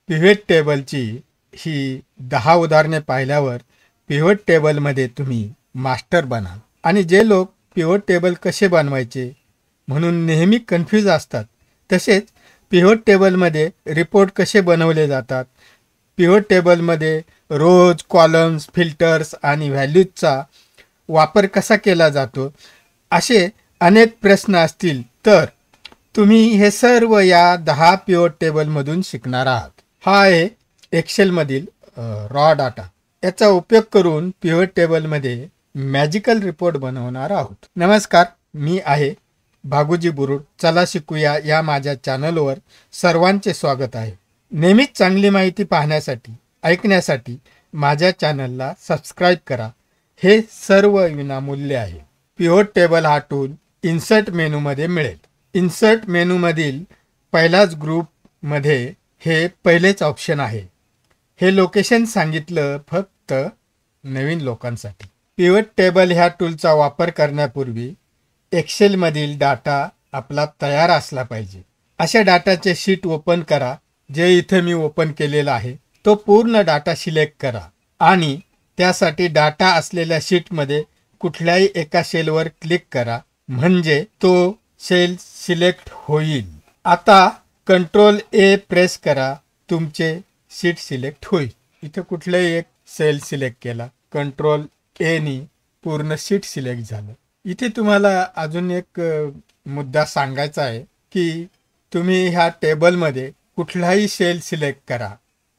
Pivot टेबलची ही 10 उदाहरणे पाहिल्यावर pivot टेबलमध्ये तुम्ही मास्टर बनाल. आणि जे लोक पिव्होट टेबल कसे बनवायचे म्हणून नेहमी कन्फ्यूज असतात, तसेच पिव्होट टेबलमध्ये रिपोर्ट कसे बनवले जातात, पिव्होट टेबलमध्ये रोज, कॉलम्स, फिल्टर्स आणि व्हॅल्यूजचा वापर कसा केला जातो, असे अनेक प्रश्न असतील तर तुम्ही हे सर्व या 10 पिव्होट टेबलमधून शिकणार आहात. हा आहे एक्सेलमधील रॉ डाटा. याचा उपयोग करून पिव्होट टेबलमध्ये मॅजिकल रिपोर्ट बनवणार आहोत. नमस्कार, मी आहे भागुजी बुरुड. चला शिकूया या माझ्या चॅनलवर सर्वांचे स्वागत आहे. नेहमीच चांगली माहिती पाहण्यासाठी, ऐकण्यासाठी माझ्या चॅनलला सबस्क्राईब करा. हे सर्व विनामूल्य आहे. पिव्होट टेबल हा टूल इन्सर्ट मेनूमध्ये मिळेल. इन्सर्ट मेनूमधील पहिल्याच ग्रुपमध्ये हे पहिलेच ऑप्शन आहे. हे लोकेशन सांगितलं फक्त नवीन लोकांसाठी. पिव्होट टेबल ह्या टूलचा वापर करण्यापूर्वी एक्सेलमधील डाटा आपला तयार असला पाहिजे. अशा डाटाचे शीट ओपन करा. जे इथे मी ओपन केलेला आहे तो पूर्ण डाटा सिलेक्ट करा आणि त्यासाठी डाटा असलेल्या शीटमध्ये कुठल्याही एका सेलवर क्लिक करा, म्हणजे तो सेल सिलेक्ट होईल. आता कंट्रोल ए प्रेस करा, तुमचे शीट सिलेक्ट होईल. इथे कुठलाही एक सेल सिलेक्ट केला, कंट्रोल ए नी पूर्ण शीट सिलेक्ट झालं. इथे तुम्हाला अजून एक मुद्दा सांगायचा आहे की तुम्ही ह्या टेबलमध्ये कुठलाही सेल सिलेक्ट करा,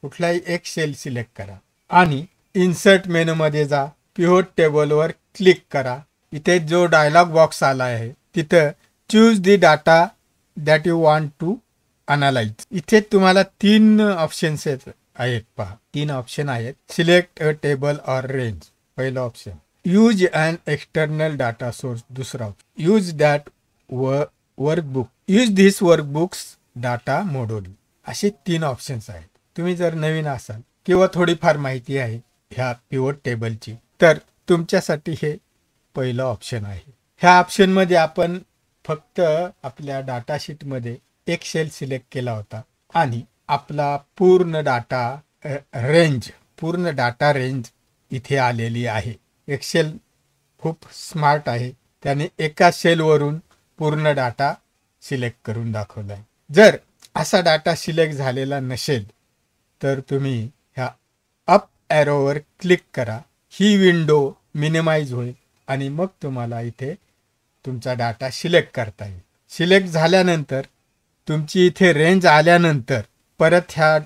कुठलाही एक सेल सिलेक्ट करा आणि इन्सर्ट मेनूमध्ये जा, पिव्होट टेबलवर क्लिक करा. इथे जो डायलॉग बॉक्स आला आहे तिथं choose the data that you want to analyse. इथे तुम्हाला 3 ऑप्शन्स आहेत. पहा, 3 ऑप्शन आहेत. Select a table or range पहिला option. Use an external data source दुसरा option. Use that workbook, use this workbook's data module. असे 3 ऑप्शन्स आहेत. तुम्ही जर नवीन असाल किंवा थोडीफार माहिती आहे ह्या पिव्होट टेबलची तर तुमच्यासाठी हे पहिलं ऑप्शन आहे. ह्या ऑप्शनमध्ये आपण फक्त आपल्या डाटा शीटमध्ये एक सेल सिलेक्ट केला होता आणि आपला पूर्ण डाटा रेंज इथे आलेली आहे. एक्सेल खूप स्मार्ट आहे, त्याने एका सेलवरून पूर्ण डाटा सिलेक्ट करून दाखवला आहे. जर असा डाटा सिलेक्ट झालेला नसेल तर तुम्ही ह्या अप ॲरोवर क्लिक करा. ही विंडो मिनिमाइज होईल आणि मग तुम्हाला इथे तुमचा डाटा सिलेक्ट करता येईल. सिलेक्ट झाल्यानंतर तुमची इथे रेंज आल्यानंतर परत ह्या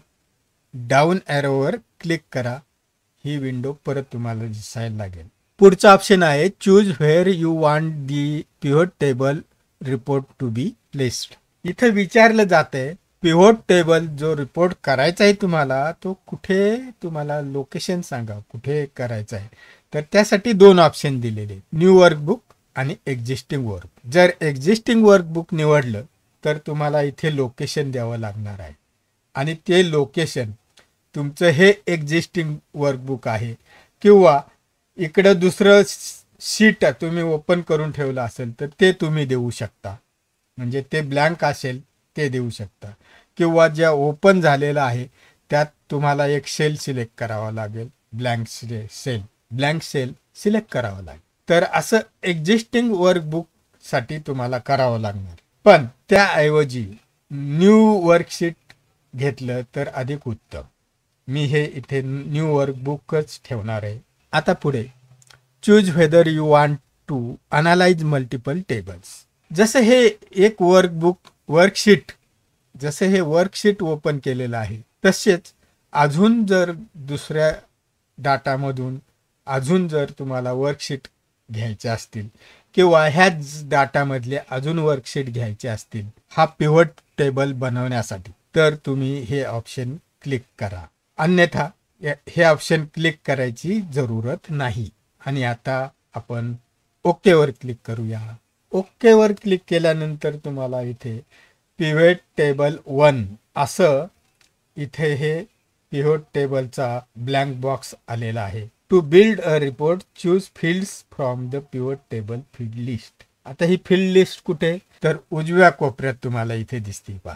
डाऊन ॲरोवर क्लिक करा. ही विंडो परत तुम्हाला दिसायला लागेल. पुढचा ऑप्शन आहे choose where you want the pivot table report to be placed. इथे विचारलं जातंय पिव्होट टेबल जो रिपोर्ट करायचा आहे तुम्हाला, तो कुठे, तुम्हाला लोकेशन सांगा कुठे करायचं आहे. तर त्यासाठी 2 ऑप्शन दिलेले, न्यू वर्कबुक आणि एक्झिस्टिंग वर्क. जर एक्झिस्टिंग वर्कबुक निवडलं तर तुम्हाला इथे लोकेशन द्यावं लागणार आहे आणि ते लोकेशन तुमचं हे एक्झिस्टिंग वर्कबुक आहे किंवा इकडं दुसरं शीट तुम्ही ओपन करून ठेवलं असेल तर ते तुम्ही देऊ शकता, म्हणजे ते ब्लँक असेल ते देऊ शकता. किंवा ज्या ओपन झालेलं आहे त्यात तुम्हाला एक सेल सिलेक्ट करावा लागेल, ब्लँक सेल सिलेक्ट करावं लागेल. तर असं एक्झिस्टिंग वर्कबुकसाठी तुम्हाला करावं लागणार. पण त्याऐवजी न्यू वर्कशीट घेतलं तर अधिक उत्तम. मी हे इथे न्यू वर्कबुकच ठेवणार आहे. आता पुढे choose whether you want to analyse multiple tables. जसं हे एक वर्कशीट ओपन केलेलं आहे, तसेच अजून जर दुसऱ्या डाटामधून अजून जर तुम्हाला वर्कशीट घ्यायचे असतील किंवा ह्याच डाटामधले अजून वर्कशीट घ्यायचे असतील हा पिव्होट टेबल बनवण्यासाठी, तर तुम्ही हे ऑप्शन क्लिक करा. अन्यथा हे ऑप्शन क्लिक करायची जरूरत नाही. आणि आता आपण ओकेवर क्लिक करूया. ओकेवर क्लिक केल्यानंतर तुम्हाला इथे पिव्होट टेबल 1 असं इथे हे पिव्होट टेबलचा ब्लँक बॉक्स आलेला आहे. To build a report choose fields from the pivot table field list. आता ही फील्ड लिस्ट कुठे, तर उजव्या कोपऱ्यात तुम्हाला इथे दिसते पहा,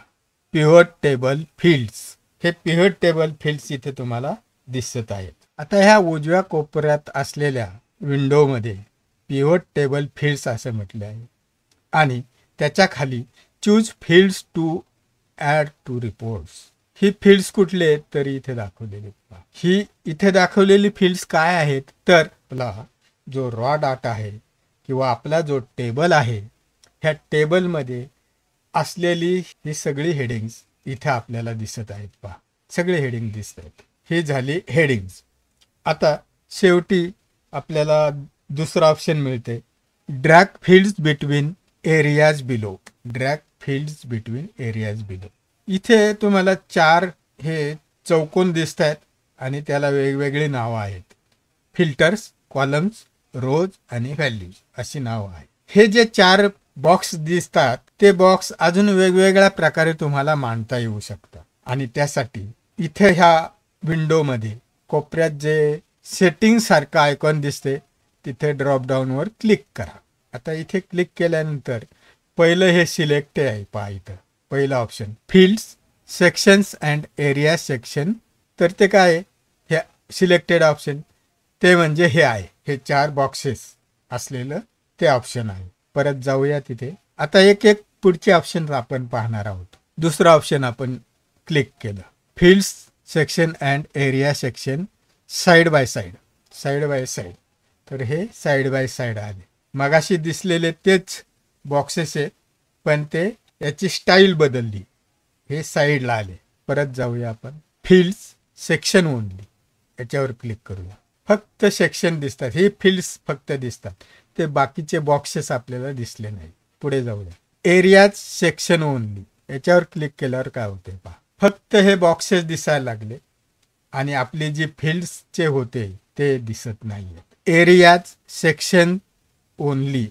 पिव्होट टेबल फील्ड्स. हे पिव्होट टेबल फील्ड्स इथे तुम्हाला दिसत आहेत. आता ह्या उजव्या कोपऱ्यात असलेल्या विंडोमध्ये पिव्होट टेबल फील्ड्स असं म्हटले आहे आणि त्याच्या खाली choose fields to add to reports. ही फील्ड्स कुठले आहेत तर इथे दाखवलेले. ही इथे दाखवलेली फील्ड्स काय आहेत तर आपला जो रॉ डाटा आहे किंवा आपला जो टेबल आहे ह्या टेबलमध्ये असलेली ही सगळी हेडिंग्स इथे आपल्याला दिसत आहेत. पहा, सगळे हेडिंग दिसत आहेत. ही झाली हेडिंग्स. आता शेवटी आपल्याला दुसरा ऑप्शन मिळते, drag fields between areas below. Drag fields between areas below. इथे तुम्हाला 4 हे चौकोन दिसत आहेत आणि त्याला वेगवेगळी नावं आहेत. फिल्टर्स, कॉलम्स, रोज आणि व्हॅल्यूज अशी नावं आहेत. हे जे 4 बॉक्स दिसतात ते बॉक्स अजून वेगवेगळ्या प्रकारे तुम्हाला मांडता येऊ शकतात आणि त्यासाठी इथे ह्या विंडोमध्ये कोपऱ्यात जे सेटिंग सारखं आयकॉन दिसते तिथे ड्रॉप डाऊनवर क्लिक करा. आता इथे क्लिक केल्यानंतर पहिलं हे सिलेक्ट आहे. पहा इथं पहिलं option fields sections and area section. तर ते काय आहे, हे सिलेक्टेड ऑप्शन ते म्हणजे हे आहे, हे 4 बॉक्सेस असलेलं ते ऑप्शन आहे. परत जाऊया तिथे. आता एक एक पुढचे ऑप्शन आपण पाहणार आहोत. दुसरं ऑप्शन आपण क्लिक केलं, fields section and area section side by side. Side by side तर हे साईड बाय साईड आले. मगाशी दिसलेले तेच बॉक्सेस आहेत पण ते याची स्टाईल बदलली, हे साईडला आले. परत जाऊया आपण फील्ड्स सेक्शन ओनली याच्यावर क्लिक करूया. फक्त सेक्शन दिसतात, हे फील्ड्स फक्त दिसतात, ते बाकीचे बॉक्सेस आपल्याला दिसले नाही. पुढे जाऊया एरियाज सेक्शन ओनली याच्यावर क्लिक केल्यावर काय होते पहा, फक्त हे बॉक्सेस दिसायला लागले आणि आपले जे फील्ड्सचे होते ते दिसत नाहीये. एरियाज सेक्शन ओनली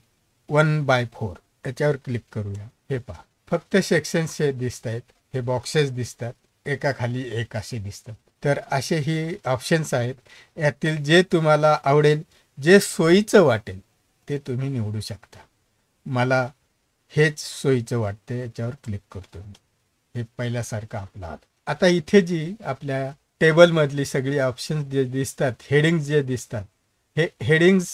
1/4 याच्यावर क्लिक करूया. हे पहा फक्त सेक्शन्स हे दिसत आहेत, हे बॉक्सेस दिसतात, एका खाली एक असे दिसतात. तर असे ही ऑप्शन्स आहेत. यातील जे तुम्हाला आवडेल, जे सोयीचं वाटेल ते तुम्ही निवडू शकता. मला हेच सोयीचं वाटते, याच्यावर क्लिक करतो मी. हे पहिल्यासारखं आपलं आलं. आता इथे जी आपल्या टेबलमधली सगळी ऑप्शन्स जे दिसतात, हेडिंग्स जे दिसतात, हे हेडिंग्स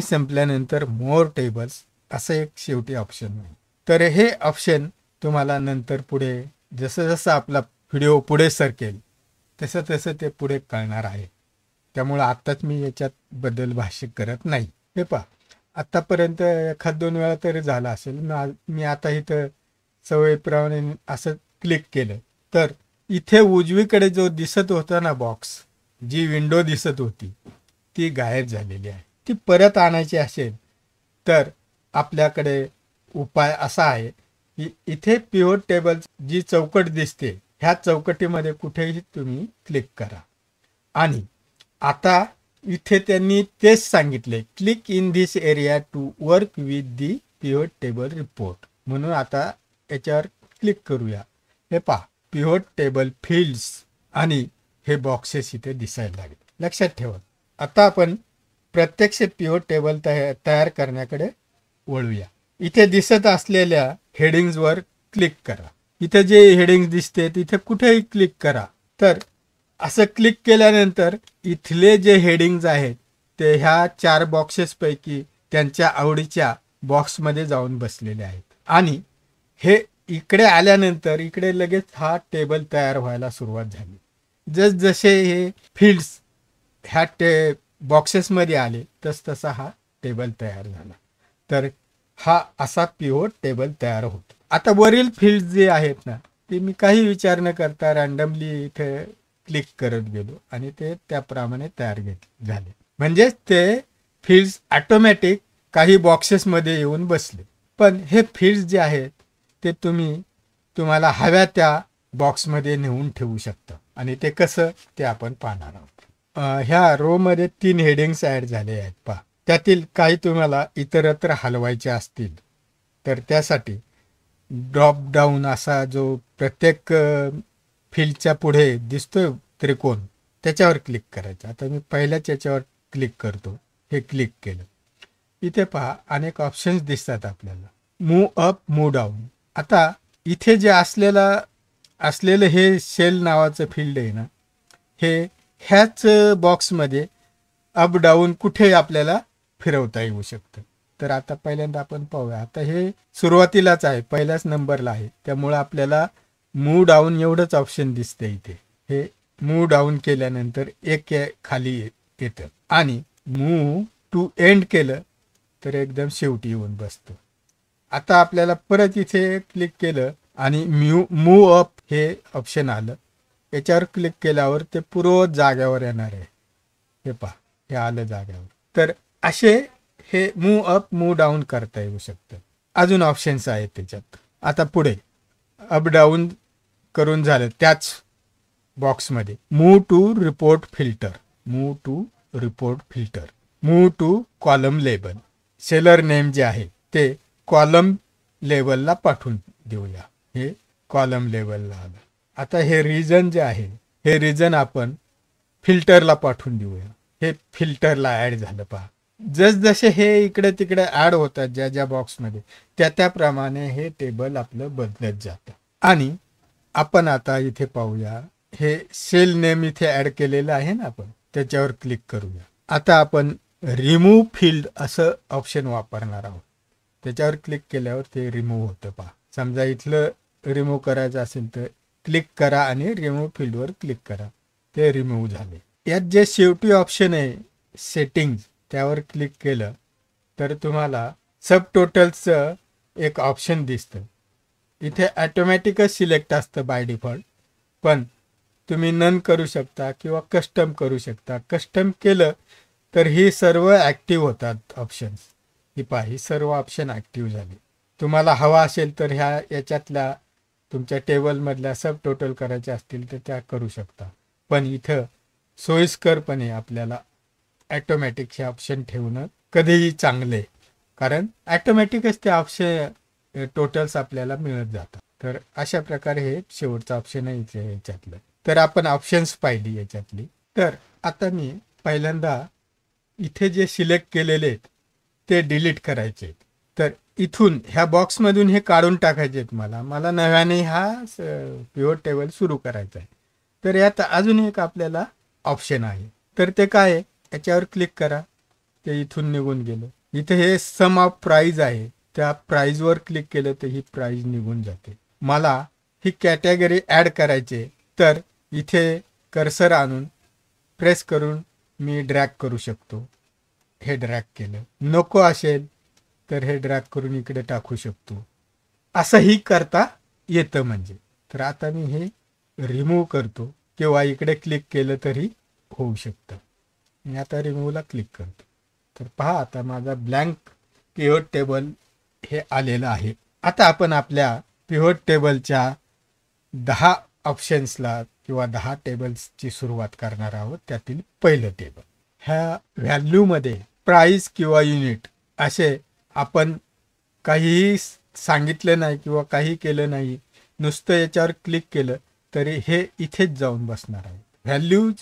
संपल्यानंतर मोर टेबल्स असं एक शेवटी ऑप्शन आहे. तर हे ऑप्शन तुम्हाला नंतर पुढे जसं जसं आपला व्हिडिओ पुढे सरकेल तसं तसं ते पुढे कळणार आहे. त्यामुळं आत्ताच मी याच्यात बद्दल भाष्य करत नाही. हे पहा आत्तापर्यंत 1-2 वेळा तरी झाला असेल. मी आता इथं सवयीप्रमाणे असं क्लिक केलं तर इथे उजवीकडे जो दिसत होता ना बॉक्स, जी विंडो दिसत होती ती गायब झालेली आहे. ती परत आणायची असेल तर आपल्याकडे उपाय असा आहे की इथे पिव्होट टेबल जी चौकट दिसते ह्या चौकटीमध्ये कुठेही तुम्ही क्लिक करा आणि आता इथे त्यांनी तेच सांगितले, click in this area to work with the pivot table report. म्हणून आता याच्यावर क्लिक करूया. हे पहा पिव्होट टेबल फील्ड्स आणि हे बॉक्सेस इथे दिसायला लागले. लक्षात ठेवा. आता आपण प्रत्यक्ष पिव्होट टेबल तयार करण्याकडे वळूया. इथे दिसत असलेल्या हेडिंग्सवर क्लिक करा. इथे जे हेडिंग्स दिसते तिथे कुठेही क्लिक करा. तर असं क्लिक केल्यानंतर इथले जे हेडिंग्ज आहेत ते ह्या 4 बॉक्सेसपैकी त्यांच्या आवडीच्या बॉक्समध्ये जाऊन बसलेले आहेत आणि हे इकडे आल्यानंतर इकडे लगेच हा टेबल तयार व्हायला सुरुवात झाली. जसजसे हे फील्ड्स ह्या बॉक्सेसमध्ये आले तसा हा टेबल तयार झाला. तर हा असा पिव्होट टेबल तयार होतो. आता वरील फील्ड्स जे आहेत ना ते मी काही विचार न करता रँडमली इथे क्लिक करत गेलो आणि ते त्याप्रमाणे तयार झाले. म्हणजेच ते फील्ड्स ऑटोमॅटिक काही बॉक्सेसमध्ये येऊन बसले. पण हे फील्ड्स जे आहेत ते तुम्हाला हव्या त्या बॉक्समध्ये नेऊन ठेवू शकता आणि ते कसं ते आपण पाहणार आहोत. ह्या रोमध्ये 3 हेडिंग्स ॲड झाले आहेत. पहा त्यातील काही तुम्हाला इतरत्र हलवायचे असतील तर त्यासाठी ड्रॉप डाऊन असा जो प्रत्येक फील्डच्या पुढे दिसतोय त्रिकोण त्याच्यावर क्लिक करायचं. आता मी पहिल्याच याच्यावर क्लिक करतो. हे क्लिक केलं. इथे पहा अनेक ऑप्शन्स दिसतात आपल्याला. Move up, move down. आता इथे जे असलेला असलेलं हे सेल नावाचं फील्ड आहे ना, हे ह्याच बॉक्समध्ये अप डाऊन कुठे आपल्याला फिरवता येऊ शकतं. तर आता पहिल्यांदा आपण पाहूया. आता हे सुरुवातीलाच आहे, पहिल्याच नंबरला आहे, त्यामुळं आपल्याला मूव डाऊन एवढंच ऑप्शन दिसतं इथे. हे मूव डाऊन केल्यानंतर एक खाली येतं आणि मूव टू एंड केलं तर एकदम शेवटी येऊन बसतं. आता आपल्याला परत इथे क्लिक केलं आणि मूव अप हे ऑप्शन आलं. याच्यावर क्लिक केल्यावर ते पूर्व जाग्यावर येणार आहे. हे पहा, हे आलं जाग्यावर. तर असे हे मूव अप मूव डाऊन करता येऊ शकतं. अजून ऑप्शन्स आहेत त्याच्यात. आता पुढे अप डाऊन करून झालं त्याच बॉक्समध्ये move to report filter, move to report filter, move to column label. Seller name जे आहे ते कॉलम लेबलला पाठवून देऊया. हे कॉलम लेबलला आलं. आता हे रिजन जे आहे हे रिजन आपण फिल्टरला पाठवून देऊया. हे फिल्टरला ॲड झालं. पहा, जसजसे हे इकडे तिकडे ॲड होतात ज्या ज्या बॉक्समध्ये, त्याप्रमाणे हे टेबल आपलं बदलत जातं. आणि आपण आता इथे पाहूया, हे सेल नेम इथे ॲड केलेलं आहे ना, आपण त्याच्यावर क्लिक करूया. आता आपण रिमूव्ह फील्ड असं ऑप्शन वापरणार आहोत. त्याच्यावर क्लिक केल्यावर ते रिमूव्ह होतं. पहा, समजा इथलं रिमूव्ह करायचं असेल तर क्लिक करा आणि रिमूव्ह फील्डवर क्लिक करा, ते रिमूव्ह झाले. यात जे शेवटी ऑप्शन आहे सेटिंग, त्यावर क्लिक केलं तर तुम्हाला सब टोटल्सचं एक ऑप्शन दिसतं. इथे ॲटोमॅटिकच सिलेक्ट असतं बाय डिफॉल्ट, पण तुम्ही नन करू शकता किंवा कस्टम करू शकता. कस्टम केलं तर ही सर्व ॲक्टिव्ह होतात ऑप्शन्स. ही पहा, ही सर्व ऑप्शन ॲक्टिव्ह झाली. तुम्हाला हवा असेल तर याच्यातल्या तुमच्या टेबलमधल्या सब टोटल करायच्या असतील तर त्या करू शकता. पण इथं सोयीस्करपणे आपल्याला ॲटोमॅटिक हे ऑप्शन ठेवणं कधीही चांगले, कारण ॲटोमॅटिकच ते ऑप्शन टोटल्स आपल्याला मिळत जातात. तर अशा प्रकारे हे शेवटचं ऑप्शन आहे इथे याच्यातलं. तर आपण ऑप्शन्स पाहिली याच्यातली. तर आता मी पहिल्यांदा इथे जे सिलेक्ट केलेले आहेत ते डिलीट करायचे. तर इथून ह्या बॉक्समधून हे काढून टाकायचे आहेत. मला नव्याने हा पिव्होट टेबल सुरू करायचा आहे. तर यात अजून एक आपल्याला ऑप्शन आहे. तर ते काय आहे, याच्यावर क्लिक करा, ते इथून निघून गेलं. इथे हे सम ऑफ प्राईज आहे, त्या प्राईजवर क्लिक केलं तर ही प्राईज निघून जाते. मला ही कॅटेगरी ॲड करायचे तर इथे कर्सर आणून प्रेस करून मी ड्रॅग करू शकतो. हे ड्रॅग केलं. नको असेल तर हे ड्रॅग करून इकडे टाकू शकतो. असंही करता येतं म्हणजे. तर आता मी हे रिमूव्ह करतो किंवा इकडे क्लिक केलं तरी होऊ शकतं. मी आता रिमूव्हला क्लिक करतो. तर पहा, आता माझा ब्लँक पिव्होट टेबल हे आलेलं आहे. आता आपण आपल्या पिव्होट टेबलच्या 10 ऑप्शन्सला किंवा 10 टेबल्सची सुरुवात करणार आहोत. त्यातील पहिलं टेबल, ह्या व्हॅल्यूमध्ये प्राईस किंवा युनिट असे आपण काहीही सांगितलं नाही किंवा काही केलं नाही, नुसतं याच्यावर क्लिक केलं तरी हे इथेच जाऊन बसणार आहे. व्हॅल्यूज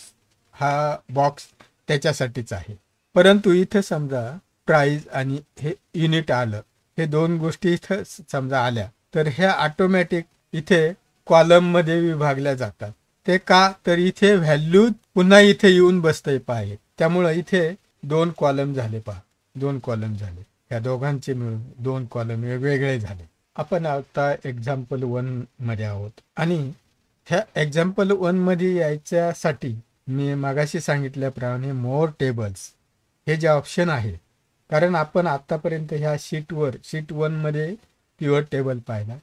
हा बॉक्स त्याच्यासाठीच आहे. परंतु इथं समजा प्राईज आणि हे युनिट आलं, हे दोन गोष्टी इथं समजा आल्या तर ह्या ऑटोमॅटिक इथे कॉलममध्ये विभागल्या जातात. ते का, तर इथे व्हॅल्यू पुन्हा इथे येऊन बसतंय पाहिजे. त्यामुळं इथे 2 कॉलम झाले. पहा, 2 कॉलम झाले. ह्या दोघांचे मिळून 2 कॉलम वेगवेगळे झाले. आपण आता एक्झाम्पल 1 मध्ये आहोत आणि ह्या एक्झाम्पल 1 मध्ये यायच्यासाठी मी मागाशी सांगितल्याप्रमाणे मोर टेबल्स हे जे ऑप्शन आहे, कारण आपण आतापर्यंत ह्या शीट 1 मध्ये पिव्होट टेबल पाहिला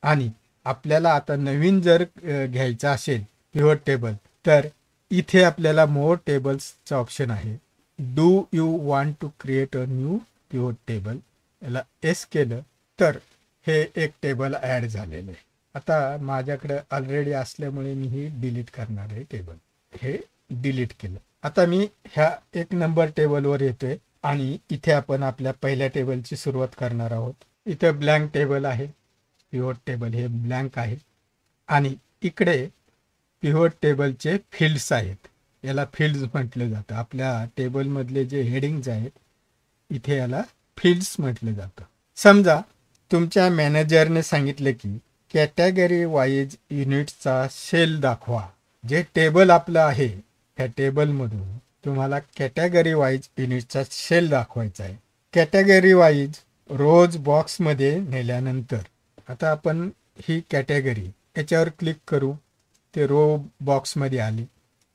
आणि आपल्याला आता नवीन जर घ्यायचा असेल पिव्होट टेबल तर इथे आपल्याला मोर टेबल्सचा ऑप्शन आहे. Do you want to create a new pivot table, याला एस केलं तर हे एक टेबल ॲड झालेलं आहे. आता माझ्याकडे ऑलरेडी असल्यामुळे मी ही डिलीट करणार आहे टेबल. हे डिलीट केलं. आता मी ह्या 1 नंबर टेबलवर येतोय आणि इथे आपण आपल्या पहिल्या टेबलची सुरुवात करणार आहोत. इथे ब्लँक टेबल आहे, पिव्होट टेबल हे ब्लँक आहे आणि इकडे पिव्होट टेबलचे फील्ड्स आहेत. याला फील्ड्स म्हटलं जातं. आपल्या टेबलमधले जे हेडिंग्ज आहेत इथे याला फील्ड्स म्हटलं जातं. समजा तुमच्या मॅनेजरने सांगितलं की कॅटेगरी वाईज युनिटचा सेल दाखवा. जे टेबल आपलं आहे त्या टेबलमधून तुम्हाला कॅटेगरी वाईज युनिटचा सेल दाखवायचा आहे. कॅटेगरी वाईज रोज बॉक्समध्ये नेल्यानंतर आता आपण ही कॅटेगरी याच्यावर क्लिक करू, ते रो बॉक्समध्ये आली.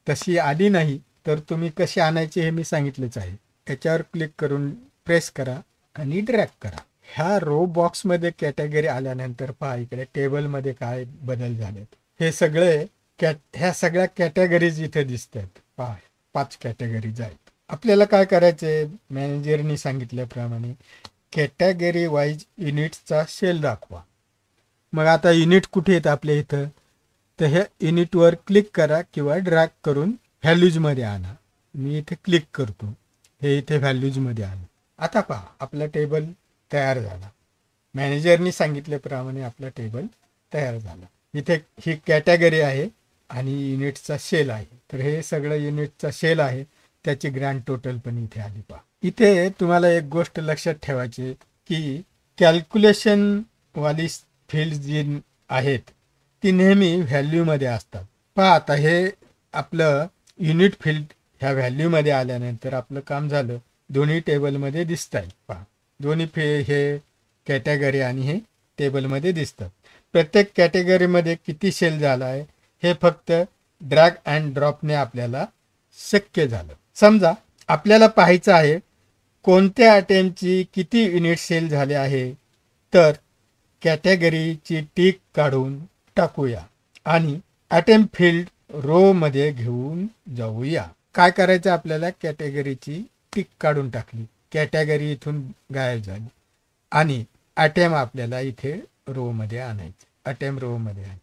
तशी आली नाही तर तुम्ही कशी आणायची हे मी सांगितलेच आहे. याच्यावर क्लिक करून प्रेस करा आणि ड्रॅग करा. ह्या रो बॉक्समध्ये कॅटेगरी आल्यानंतर पहा इकडे टेबलमध्ये काय बदल झालेत. हे सगळे ह्या सगळ्या कॅटेगरीज इथे दिसतात. पहा 5 कॅटेगरीज आहेत. आपल्याला काय करायचंय, मॅनेजरनी सांगितल्याप्रमाणे कॅटेगरी वाईज युनिट्सचा सेल दाखवा. मग आता युनिट कुठे आहेत आपल्या इथं, तर ह्या युनिटवर क्लिक करा किंवा ड्रॅग करून व्हॅल्यूजमध्ये आणा. मी इथे क्लिक करतो, हे इथे व्हॅल्यूजमध्ये आणा. आता पहा आपला टेबल तयार झाला. मॅनेजरनी सांगितल्याप्रमाणे आपला टेबल तयार झाला. इथे ही कॅटेगरी आहे आणि युनिटचा सेल आहे. तर हे सगळं युनिटचा सेल आहे, त्याची ग्रँड टोटल पण इथे आली. पहा इथे तुम्हाला एक गोष्ट लक्षात ठेवायची की कॅल्क्युलेशन वाली फील्ड जी आहेत ती नेहमी व्हॅल्यूमध्ये असतात. पहा आता हे आपलं युनिट फील्ड ह्या व्हॅल्यूमध्ये आल्यानंतर आपलं काम झालं. दोन्ही टेबलमध्ये दिसत आहेत. पहा दोन्ही हे कॅटेगरी आणि हे टेबलमध्ये दिसतात. प्रत्येक कॅटेगरीमध्ये किती सेल झाला आहे हे फक्त ड्रॅग अँड ड्रॉपने आपल्याला शक्य झालं. समजा आपल्याला पाहायचं आहे कोणत्या आयटमची किती युनिट सेल झाले आहे, तर कॅटेगरीची टिक काढून टाकूया आणि आयटम फील्ड रो मध्ये घेऊन जाऊया. काय करायचं आपल्याला, कॅटेगरीची टिक काढून टाकली, कॅटेगरी इथून गायब झाली आणि आयटम आपल्याला इथे रो मध्ये आणायचे. आयटम रो मध्ये आहे.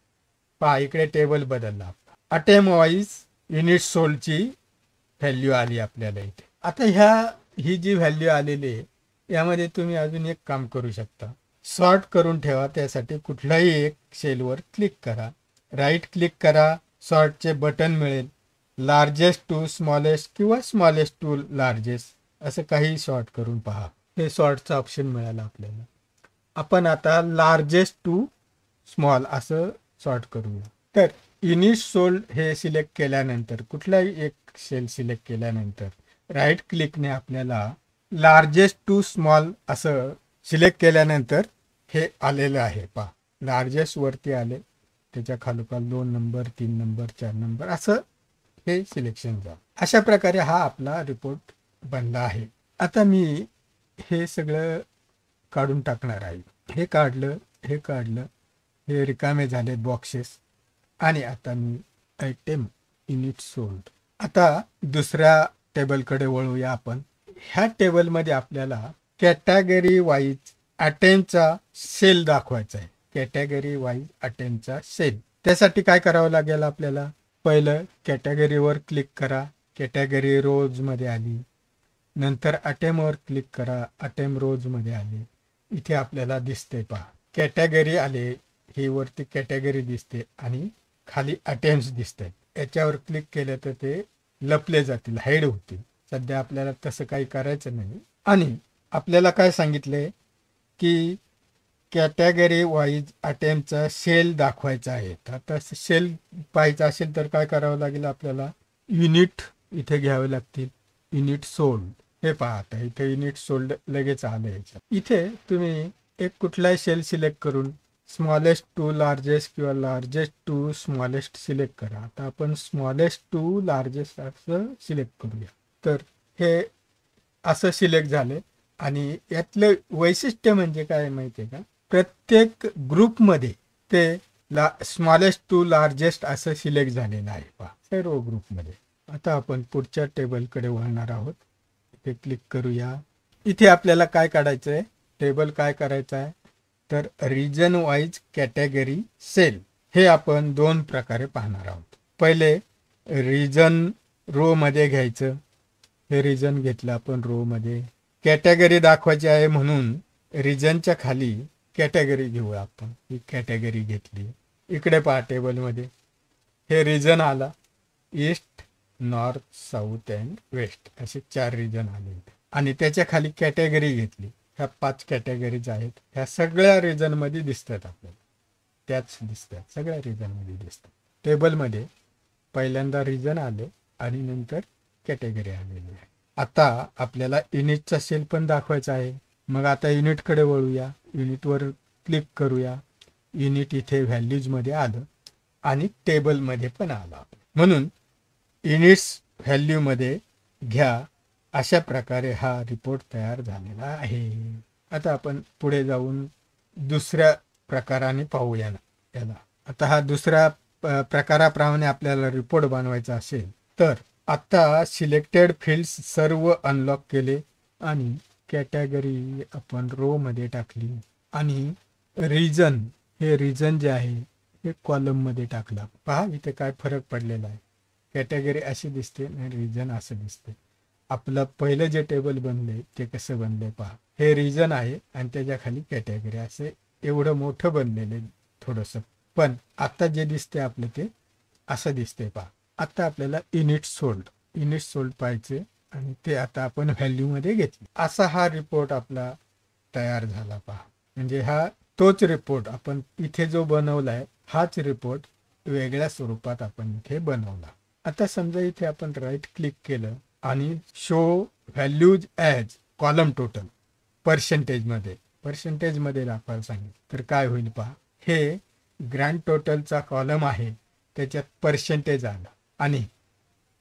पहा इकडे टेबल बदलला. आयटम वाईज युनिट सोल्डची व्हॅल्यू आली आपल्याला इथे. आता ही जी व्हॅल्यू आलेली आहे यामध्ये तुम्ही अजून एक काम करू शकता. सॉर्ट करून ठेवा. त्यासाठी कुठल्याही एक सेलवर क्लिक करा, राईट क्लिक करा, सॉर्टचे बटन मिळेल. लार्जेस्ट टू स्मॉलेस्ट किंवा स्मॉलेस्ट टू लार्जेस्ट असं काही सॉर्ट करून पहा. हे सॉर्टचं ऑप्शन मिळालं आपल्याला. आपण आता लार्जेस्ट टू स्मॉल असं सॉर्ट करूया. तर युनिट सोल्ड हे सिलेक्ट केल्यानंतर कुठलाही एक सेल सिलेक्ट केल्यानंतर राईट क्लिकने आपल्याला लार्जेस्ट टू स्मॉल असं सिलेक्ट केल्यानंतर हे आलेलं आहे. पहा लार्जेस्ट वरती आले, त्याच्या खालोखाल 2 नंबर 3 नंबर 4 नंबर असं हे सिलेक्शन झालं. अशा प्रकारे हा आपला रिपोर्ट बनला आहे. आता मी हे सगळं काढून टाकणार आहे. हे काढलं, हे काढलं, हे रिकामे झाले बॉक्सेस. आणि आता मी आयटम युनिट सोल्ड. आता दुसऱ्या टेबलकडे वळूया आपण. ह्या टेबलमध्ये आपल्याला कॅटेगरी वाईज आयटमचा सेल दाखवायचा आहे. कॅटेगरी वाईज आयटमचा सेल. त्यासाठी काय करावं लागेल आपल्याला, पहिलं कॅटेगरीवर क्लिक करा, कॅटेगरी रोज मध्ये आली. नंतर आयटमवर क्लिक करा, आयटम रोज मध्ये आले. इथे आपल्याला दिसते पहा कॅटेगरी आले, ही वरती कॅटेगरी दिसते आणि खाली आयटम्स दिसतात. याच्यावर क्लिक केलं तर ते लपले जातील, हाईड होतील. सध्या आपल्याला तसं काही करायचं नाही. आणि आपल्याला काय सांगितलंय की कॅटेगरी वाईज आयटमचा सेल दाखवायचा आहे. आता सेल पाहायचा असेल तर काय करावं लागेल आपल्याला, युनिट इथे घ्यावे लागतील. युनिट सोल्ड हे पहा, आता इथे युनिट सोल्ड लगेच आलं. याच्यात इथे तुम्ही एक कुठलाही सेल सिलेक्ट करून स्मॉलेस्ट टू लार्जेस्ट किंवा लार्जेस्ट टू स्मॉलेस्ट सिलेक्ट करा. आता आपण स्मॉलेस्ट टू लार्जेस्ट असं सिलेक्ट करूया. तर हे असं सिलेक्ट झाले. आणि यातलं वैशिष्ट्य म्हणजे काय माहिती आहे का, प्रत्येक ग्रुपमध्ये ते स्मॉलेस्ट टू लार्जेस्ट असं सिलेक्ट झालेलं आहे पहा सर्व ग्रुपमध्ये. आता आपण पुढच्या टेबलकडे वळणार आहोत. इथे क्लिक करूया. इथे आपल्याला काय काढायचं आहे, टेबल काय करायचं आहे, तर रिजन वाईज कॅटेगरी सेल. हे आपण 2 प्रकारे पाहणार आहोत. पहिले रिजन रो मध्ये घ्यायचं. हे रिजन घेतलं आपण रो मध्ये. कॅटेगरी दाखवायची आहे म्हणून रिजनच्या खाली कॅटेगरी घेऊ आपण. ही कॅटेगरी घेतली. इकडे पहा टेबलमध्ये हे रिजन आला, east north south and west असे 4 रिजन आले. आणि त्याच्या खाली कॅटेगरी घेतली. ह्या 5 कॅटेगरीज आहेत. ह्या सगळ्या रिजनमध्ये दिसतात आपल्याला. त्याच दिसतात, सगळ्या रिजनमध्ये दिसतात. टेबलमध्ये पहिल्यांदा रिजन आले आणि नंतर कॅटेगरी आलेली आहे. आता आपल्याला युनिटचा सेल पण दाखवायचा आहे. मग आता युनिटकडे वळूया, युनिटवर क्लिक करूया. युनिट इथे व्हॅल्यूजमध्ये आलं आणि टेबलमध्ये पण आलं. म्हणून युनिट्स व्हॅल्यूमध्ये घ्या, अशा प्रकारे हा रिपोर्ट तयार झालेला आहे. आता आपण पुढे जाऊन दुसऱ्या प्रकाराने पाहूया याला. आता हा दुसऱ्या प्रकाराप्रमाणे आपल्याला रिपोर्ट बनवायचा असेल तर आता सिलेक्टेड फील्ड्स सर्व अनलॉक केले आणि कॅटेगरी आपण रो मध्ये टाकली आणि रिजन, हे रिजन जे आहे हे कॉलम मध्ये टाकला. पहा इथे काय फरक पडलेला आहे. कॅटेगरी अशी दिसते आणि रिजन असं दिसते. आपलं पहिलं जे टेबल बनले ते कसं बनले पहा. हे रिजन आहे आणि त्याच्या खाली कॅटेगरी, असे एवढं मोठं बनलेलं थोडंसं. पण आता जे दिसते आपलं ते असं दिसते पहा. आता आपल्याला युनिट सोल्ड पाहिजे आणि ते आता आपण व्हॅल्यूमध्ये घेतले. असा हा रिपोर्ट आपला तयार झाला पहा. म्हणजे हा तोच रिपोर्ट आपण इथे जो बनवलाय हाच रिपोर्ट वेगळ्या स्वरूपात आपण इथे बनवला. आता समजा इथे आपण राईट क्लिक केलं आणि show values as column total पर्सेंटेजमध्ये दाखवायला सांगितलं तर काय होईल पहा. हे ग्रँड टोटलचा कॉलम आहे, त्याच्यात पर्सेंटेज आला आणि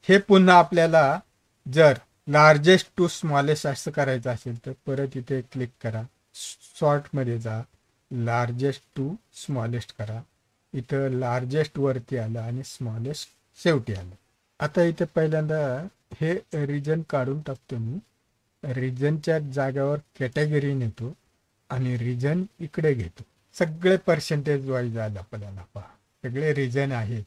हे पुन्हा आपल्याला जर लार्जेस्ट टू स्मॉलेस्ट असं करायचं असेल तर परत इथे क्लिक करा, सॉर्टमध्ये जा, लार्जेस्ट टू स्मॉलेस्ट करा. इथं लार्जेस्ट वरती आलं आणि स्मॉलेस्ट शेवटी आलं. आता इथे पहिल्यांदा हे रिजन काढून टाकतो मी. रिजनच्या जागेवर कॅटेगरी नेतो आणि रिजन इकडे घेतो. सगळे पर्सेंटेज वाईज आलं आपल्याला पहा. सगळे रिजन आहेत,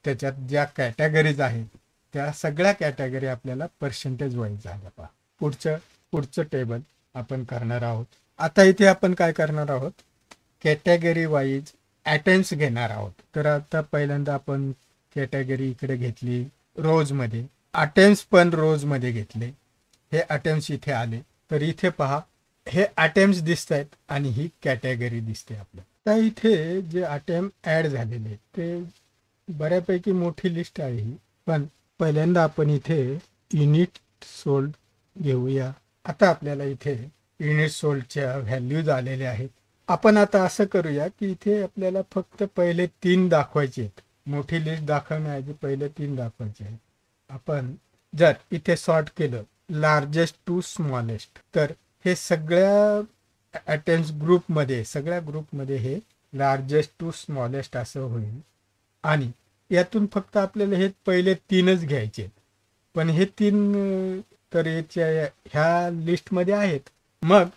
त्याच्यात ज्या कॅटेगरीज आहेत त्या सगळ्या कॅटेगरी आपल्याला पर्सेंटेज वाईज झाल्या पहा. पुढचं टेबल आपण करणार आहोत. आता इथे आपण काय करणार आहोत, कॅटेगरी वाईज ॲटेम्स घेणार आहोत. तर आता पहिल्यांदा आपण कॅटेगरी इकडे घेतली रोजमध्ये, अटेम्स पण रोजमध्ये घेतले. हे अटेम्स इथे आले तर इथे पहा हे अटेम्स दिसत आहेत आणि ही कॅटेगरी दिसते आपल्याला. तर इथे जे अटेम्प ॲड झालेले आहेत ते बऱ्यापैकी मोठी लिस्ट आहे ही. पण पहिल्यांदा आपण इथे युनिट सोल्ड घेऊया. आता आपल्याला इथे युनिट सोल्डच्या व्हॅल्यूज आलेल्या आहेत. आपण आता असं करूया की इथे आपल्याला फक्त पहिले 3 दाखवायचे आहेत. मोठी लिस्ट दाखवण्याऐवजी पहिले 3 दाखवायचे आहेत. आपण जर इथे सॉर्ट केलं लार्जेस्ट टू स्मॉलेस्ट तर हे सगळ्या अटेम्प्ट्स सगळ्या ग्रुपमध्ये हे लार्जेस्ट टू स्मॉलेस्ट असं होईल आणि यातून फक्त आपल्याला हे पहिले 3च घ्यायचे आहेत. पण हे 3 तर याच्या ह्या लिस्टमध्ये आहेत. मग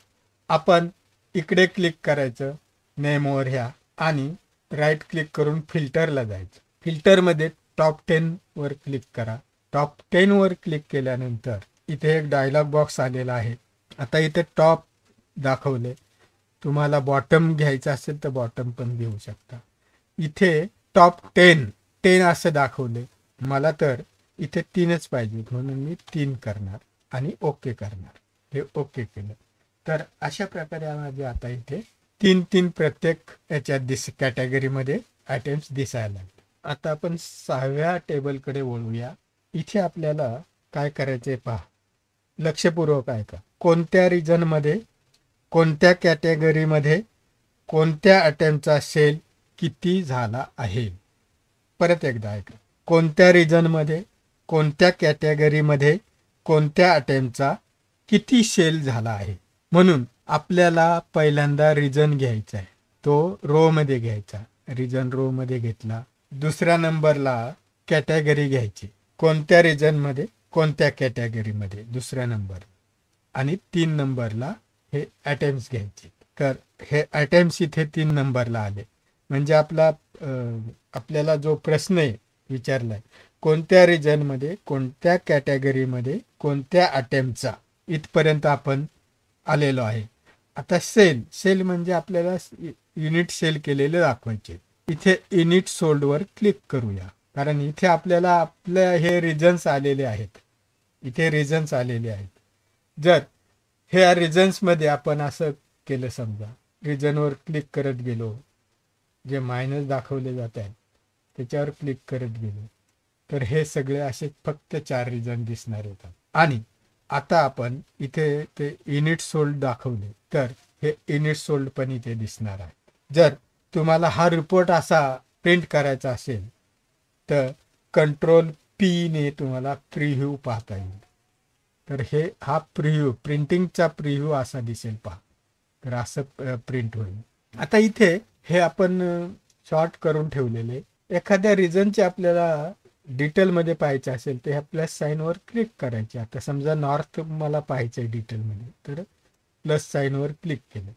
आपण इकडे क्लिक करायचं नेमवर ह्या आणि राईट क्लिक करून फिल्टरला जायचं. फिल्टरमध्ये टॉप 10 वर क्लिक करा. टॉप 10 वर क्लिक केल्यानंतर इथे एक डायलॉग बॉक्स आलेला आहे. आता इथे टॉप दाखवले, तुम्हाला बॉटम घ्यायचं असेल तर बॉटम पण घेऊ शकता. इथे टॉप 10 असं दाखवले, मला तर इथे 3च पाहिजे म्हणून मी 3 करणार आणि ओके करणार. हे ओके केलं तर अशा प्रकारे माझे आता इथे 3 प्रत्येक याच्यात कॅटेगरीमध्ये आयटेम्स दिसायला लागले. आता आपण 6व्या टेबलकडे वळूया. इथे आपल्याला काय करायचे पहा, लक्षपूर्वक ऐका. कोणत्या रिजनमध्ये, कोणत्या कॅटेगरीमध्ये, कोणत्या अटेम्प्टचा सेल किती झाला आहे. परत एकदा ऐका. कोणत्या रिजनमध्ये, कोणत्या कॅटेगरीमध्ये, कोणत्या अटेम्प्टचा किती सेल झाला आहे. म्हणून आपल्याला पहिल्यांदा रिजन घ्यायचा आहे, तो रो मध्ये घ्यायचा. रिजन रो मध्ये घेतला. दुसऱ्या नंबरला कॅटेगरी घ्यायची, कोणत्या रिजनमध्ये, कोणत्या कॅटेगरीमध्ये दुसऱ्या नंबर. आणि 3 नंबरला हे अटेम्प्ट्स घ्यायचे. तर हे अटेम्प्ट्स इथे 3 नंबरला आले. म्हणजे आपल्याला जो प्रश्न आहे विचारलाय, कोणत्या रिजनमध्ये, कोणत्या कॅटेगरीमध्ये, कोणत्या अटेम्प्टचा, इथपर्यंत आपण आलेलो आहे. आता सेल म्हणजे आपल्याला युनिट सेल केलेले दाखवायचे. इथे युनिट सोल्डवर क्लिक करूया, कारण इथे आपल्याला आपल्या हे रिजन्स आलेले आहेत. इथे रिजन्स आलेले आहेत. जर ह्या रिजन्समध्ये आपण असं केलं, समजा रिजनवर क्लिक करत गेलो, जे मायनस दाखवले जात आहेत त्याच्यावर क्लिक करत गेलो तर हे सगळे असे फक्त 4 रिझन दिसणार येतात. आणि आता आपण इथे ते युनिट सोल्ड दाखवले तर हे युनिट सोल्ड पण इथे दिसणार आहे. जर तुम्हाला हा रिपोर्ट असा प्रिंट करायचा असेल तर कंट्रोल पी ने तुम्हाला प्रिव्ह्यू पाहता येईल. तर हा प्रिव्ह्यू प्रिंटिंगचा प्रिव्ह्यू असा दिसेल पहा. तर असं प्रिंट होईल. आता इथे हे आपण शॉर्ट करून ठेवलेले एखाद्या रिजनचे आपल्याला डिटेलमध्ये पाहायचे असेल तर ह्या प्लस साईनवर क्लिक करायचे. आता समजा नॉर्थ मला पाहायचं आहे डिटेलमध्ये तर प्लस साईनवर क्लिक केलं.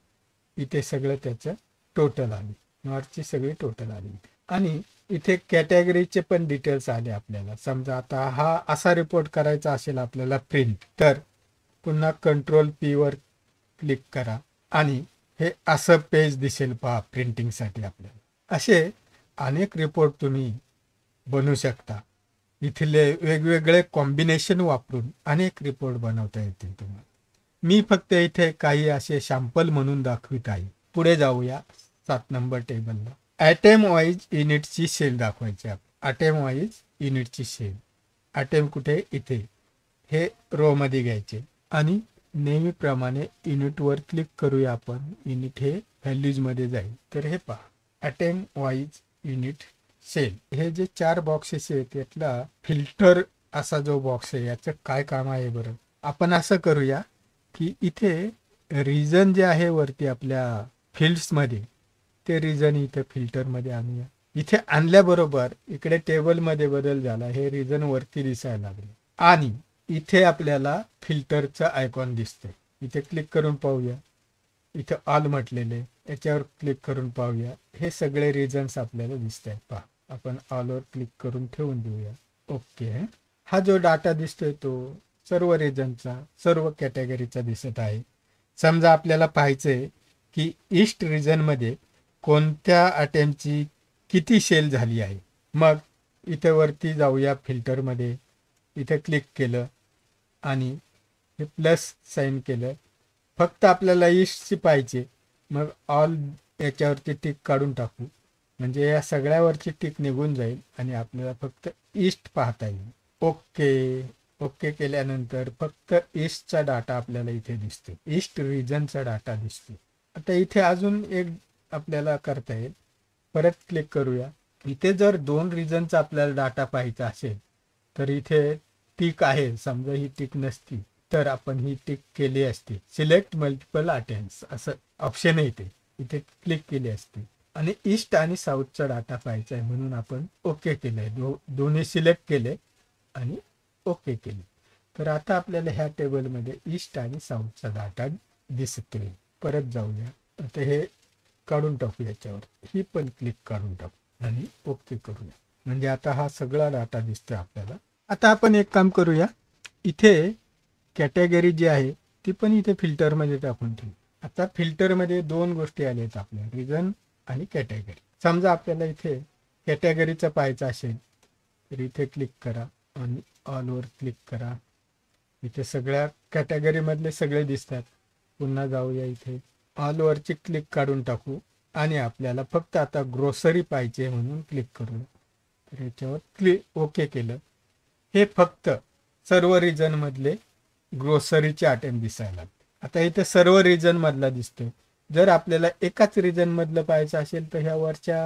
इथे सगळं त्याचं टोटल आले. नॉर्थची सगळी टोटल आली. आणि इथे कॅटेगरीचे पण डिटेल्स आले आपल्याला. समजा आता हा असा रिपोर्ट करायचा असेल आपल्याला प्रिंट तर पुन्हा कंट्रोल पी वर क्लिक करा आणि हे असं पेज दिसेल पहा प्रिंटिंगसाठी आपल्याला. असे अनेक रिपोर्ट तुम्ही बनवू शकता. इथले वेगवेगळे कॉम्बिनेशन वापरून अनेक रिपोर्ट बनवता येतील तुम्हाला. मी फक्त इथे काही असे सॅम्पल म्हणून दाखवित आहे. पुढे जाऊया 7 नंबर टेबलला. ॲटम वाईज युनिटची सेल दाखवायची आहे. ॲटम वाईज युनिटची सेल. ॲटम कुठे इथे हे रो मध्ये घ्यायचे आणि नेहमीप्रमाणे युनिटवर क्लिक करूया आपण. युनिट हे व्हॅल्यूज मध्ये जाईल. तर हे पहा ॲटम वाईज युनिट सेल. हे जे 4 बॉक्सेस आहेत त्यातला फिल्टर असा जो बॉक्स आहे याचं काय काम आहे बरं. आपण असं करूया की इथे रिजन जे आहे वरती आपल्या फिल्ड्समध्ये ते रिजन इथे फिल्टरमध्ये आणूया. इथे आणल्याबरोबर इकडे टेबलमध्ये बदल झाला. हे रिजन वरती दिसायला लागले आणि इथे आपल्याला फिल्टरचं आयकॉन दिसतंय. इथे क्लिक करून पाहूया. इथे ऑल म्हटलेले याच्यावर क्लिक करून पाहूया. हे सगळे रिजन्स आपल्याला दिसत आहेत पहा. आपण ऑलवर क्लिक करून ठेवून देऊया. ओके. हा जो डाटा दिसतोय तो सर्व रिजनचा सर्व कॅटेगरीचा दिसत आहे. समजा आपल्याला पाहायचंय की ईस्ट रिजनमध्ये कोणत्या आयटमची किती सेल झाली आहे. मग इथे वरती जाऊया फिल्टरमध्ये. इथे क्लिक केलं आणि हे प्लस साईन केलं. फक्त आपल्याला ईस्टची पाहिजे. मग ऑल याच्यावरती टिक काढून टाकू म्हणजे या सगळ्यावरची टिक निघून जाईल आणि आपल्याला फक्त ईस्ट पाहता येईल. ओके. ओके केल्यानंतर फक्त ईस्टचा डाटा आपल्याला इथे दिसतो. ईस्ट रिजनचा डाटा दिसतो. आता इथे अजून एक आपल्याला करता येईल. परत क्लिक करूया. इथे जर 2 रिजनचा आपल्याला डाटा पाहायचा असेल तर इथे टिक आहे. समजा ही टिक नसती तर आपण ही टिक केली असती. सिलेक्ट मल्टिपल आयटम्स असं ऑप्शन येते. इथे क्लिक केली असती आणि ईस्ट आणि साऊथचा डाटा पाहायचा आहे म्हणून आपण ओके केलंय. दोन्ही सिलेक्ट केले आणि ओके केले. तर आता आपल्याला ह्या टेबलमध्ये ईस्ट आणि साऊथचा डाटा दिसतोय. परत जाऊया. आता हे काढून टाकू. याच्यावर ही पण क्लिक काढून टाकू आणि ओके करूया. म्हणजे आता हा सगळा डाटा दिसतोय आपल्याला. आता आपण एक काम करूया. इथे कॅटेगरी जी आहे ती पण इथे फिल्टरमध्ये टाकून ठेवू. आता फिल्टरमध्ये 2 गोष्टी आल्यात आपल्या रिजन आणि कॅटेगरी. समजा आपल्याला इथे कॅटेगरीचं पाहायचं असेल तर इथे क्लिक करा आणि ऑलवर क्लिक करा. इथे सगळ्या कॅटेगरीमधले सगळे दिसतात. पुन्हा जाऊया. इथे ऑलवरची क्लिक काढून टाकू आणि आपल्याला फक्त आता ग्रोसरी पाहिजे म्हणून क्लिक करू. तर याच्यावर क्लिक ओके केलं. हे फक्त सर्व रिजनमधले ग्रोसरीचे आयटम दिसायला लागते. आता इथे सर्व रिजन मधला दिसतोय. जर आपल्याला एकाच रिजन मधलं पाहायचं असेल तर ह्या वरच्या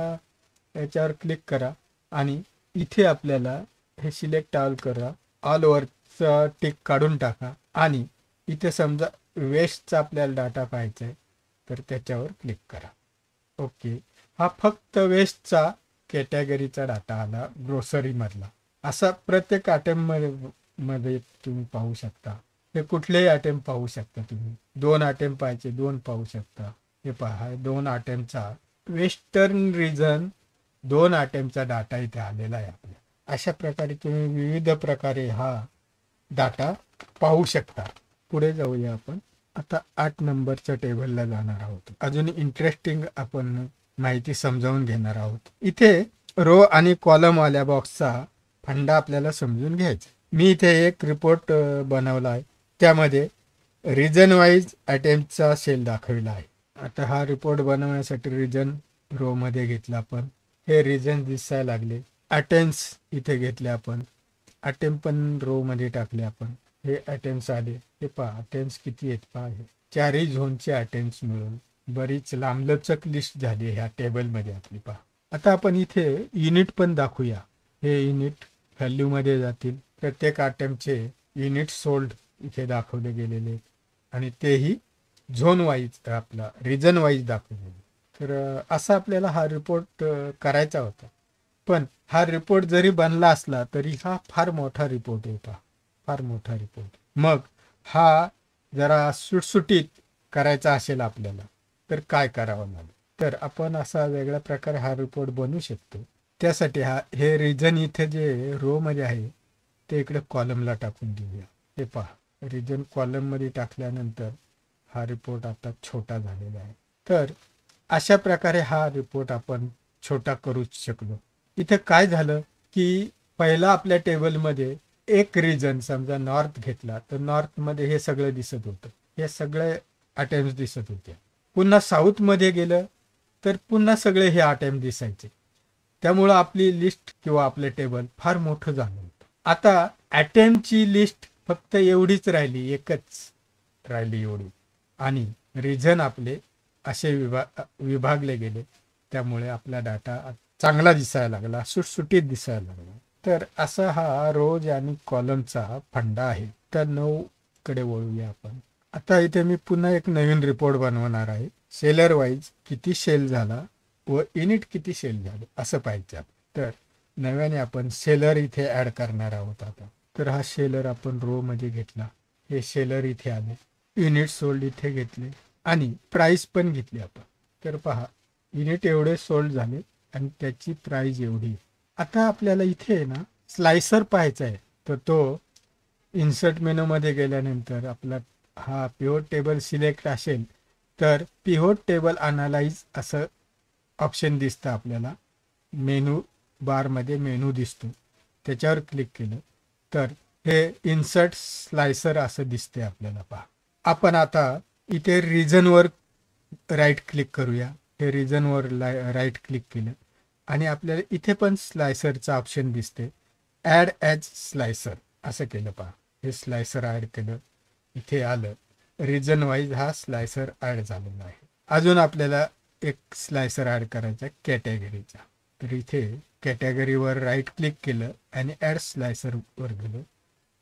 याच्यावर क्लिक करा आणि इथे आपल्याला हे सिलेक्ट ऑल करा. ऑल वरचा टिक काढून टाका आणि इथे समजा वेस्टचा आपल्याला डाटा पाहायचा आहे तर त्याच्यावर क्लिक करा. ओके. हा फक्त वेस्टचा कॅटेगरीचा डाटा आला ग्रोसरी मधला. असा प्रत्येक आयटम मध्ये तुम्ही पाहू शकता. हे कुठलेही आयटम पाहू शकता तुम्ही. 2 आयटम पाहिजे 2 पाहू शकता. हे पहा 2 आयटमचा वेस्टर्न रिजन 2 आयटमचा डाटा इथे आलेला आहे आपल्या. अशा प्रकारे तुम्ही विविध प्रकारे हा डाटा पाहू शकता. पुढे जाऊया आपण. आता 8 नंबरच्या टेबलला जाणार आहोत. अजून इंटरेस्टिंग आपण माहिती समजावून घेणार आहोत. इथे रो आणि कॉलम वाल्या बॉक्सचा फंडा आपल्याला समजून घ्यायचा. मी इथे एक रिपोर्ट बनवला आहे. त्यामध्ये रिजन वाईज आयटमचा सेल दाखविला आहे. आता हा रिपोर्ट बनवण्यासाठी रिजन रो मध्ये घेतलं आपण, हे रिजन दिसायला लागले. अटेम्प्स इथे घेतले आपण, अटेम्प पण रो मध्ये टाकले आपण, हे अटेम्प्स आले. हे पहा अटेम्प्स किती आहेत पहा, हे चारही झोनचे अटेम्प्स मिळून बरीच लांबलचक लिस्ट झाली ह्या टेबलमध्ये आपली पहा. आता आपण इथे युनिट पण दाखवूया. हे युनिट व्हॅल्यू मध्ये जातील. प्रत्येक अटेम्प्टचे युनिट सोल्ड इथे दाखवले गेलेले आहेत आणि तेही झोन वाईज आपला रिजन वाईज दाखवलेले. तर असा आपल्याला हा रिपोर्ट करायचा होता. पण हा रिपोर्ट जरी बनला असला तरी हा फार मोठा रिपोर्ट होता, फार मोठा रिपोर्ट. मग हा जरा सुटसुटीत करायचा असेल आपल्याला तर काय करावं लागेल? तर आपण असा वेगळ्या प्रकारे हा रिपोर्ट बनवू शकतो. त्यासाठी हे रिजन इथे जे रो मध्ये आहे ते इकडे कॉलमला टाकून देऊया. हे पहा रिजन कॉलम मध्ये टाकल्यानंतर हा रिपोर्ट आता छोटा झालेला आहे. तर अशा प्रकारे हा रिपोर्ट आपण छोटा करू शकलो. इथे काय झालं की पहिला आपल्या टेबलमध्ये एक रिजन समजा नॉर्थ घेतला तर नॉर्थ मध्ये हे सगळं दिसत होतं, हे सगळे अटेम्प्ट दिसत होते. पुन्हा साऊथ मध्ये गेलं तर पुन्हा सगळे हे अटेम्प्ट दिसायचे. त्यामुळं आपली लिस्ट किंवा आपले टेबल फार मोठं झालं होतं. आता अटेम्प्टची लिस्ट फक्त एवढीच राहिली, एकच राहिली एवढी, आणि रिजन आपले असे विभागले गेले. त्यामुळे आपला डाटा चांगला दिसायला लागला, सुटसुटीत दिसायला लागला. तर असा हा रोज आणि कॉलमचा फंडा आहे. तर 9 कडे वळूया आपण. आता इथे मी पुन्हा एक नवीन रिपोर्ट बनवणार आहे. सेलर वाईज किती सेल झाला व युनिट किती सेल झाले असं पाहिजे. तर नव्याने आपण सेलर इथे ऍड करणार आहोत आता. तर हा सेलर आपण रो मध्ये घेतला, हे सेलर इथे आले, युनिट सोल्ड इथे घेतले आणि प्राइस पण घेतली आपण. तर पहा युनिट एवढे सोल्ड झाले आणि त्याची प्राइस एवढी. आता आपल्याला इथे ना स्लायसर पाहायचा आहे. तर तो इन्सर्ट मेनू मध्ये गेल्यानंतर आपला हा पिव्होट टेबल सिलेक्ट असेल तर पिव्होट टेबल अनालाइज असं ऑप्शन दिसतं आपल्याला. मेनू बारमध्ये मेनू दिसतो, त्याच्यावर क्लिक केलं तर हे इन्सर्ट स्लायसर असं दिसते आपल्याला. पहा आपण आता इथे रिजनवर राईट क्लिक करूया. हे रिजनवर राईट क्लिक केलं आणि आपल्याला इथे पण स्लायसरचा ऑप्शन दिसते. ॲड ॲज स्लायसर असं केलं. पहा हे स्लायसर ॲड केलं, इथे आलं, रिजन वाईज हा स्लायसर ॲड झालेला आहे. अजून आपल्याला एक स्लायसर ॲड करायचा कॅटेगरीचा. तर इथे कॅटेगरीवर राईट क्लिक केलं आणि ॲड स्लायसरवर गेलो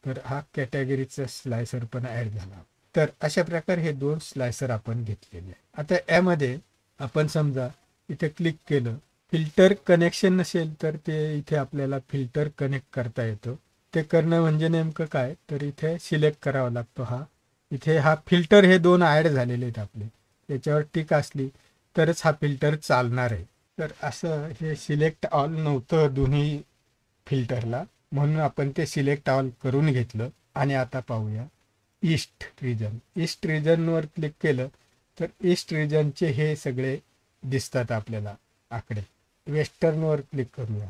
तर हा कॅटेगरीचा स्लायसर पण ॲड झाला. तर अशा प्रकारे हे 2 स्लायसर आपण घेतलेले आहे. आता यामध्ये आपण समजा इथे क्लिक केलं, फिल्टर कनेक्शन नसेल तर ते इथे आपल्याला फिल्टर कनेक्ट करता येतं. ते करणं म्हणजे नेमकं काय, तर इथे सिलेक्ट करावा लागतो. इथे हा फिल्टर हे 2 ॲड झालेले आहेत आपले, याच्यावर टिक असली तरच हा फिल्टर चालणार आहे. तर असं हे सिलेक्ट ऑल नव्हतं दोन्ही फिल्टरला, म्हणून आपण ते सिलेक्ट ऑल करून घेतलं. आणि आता पाहूया ईस्ट रिजन. ईस्ट रिजनवर क्लिक केलं तर ईस्ट रिजनचे हे सगळे दिसतात आपल्याला आकडे. वेस्टर्नवर क्लिक करूया,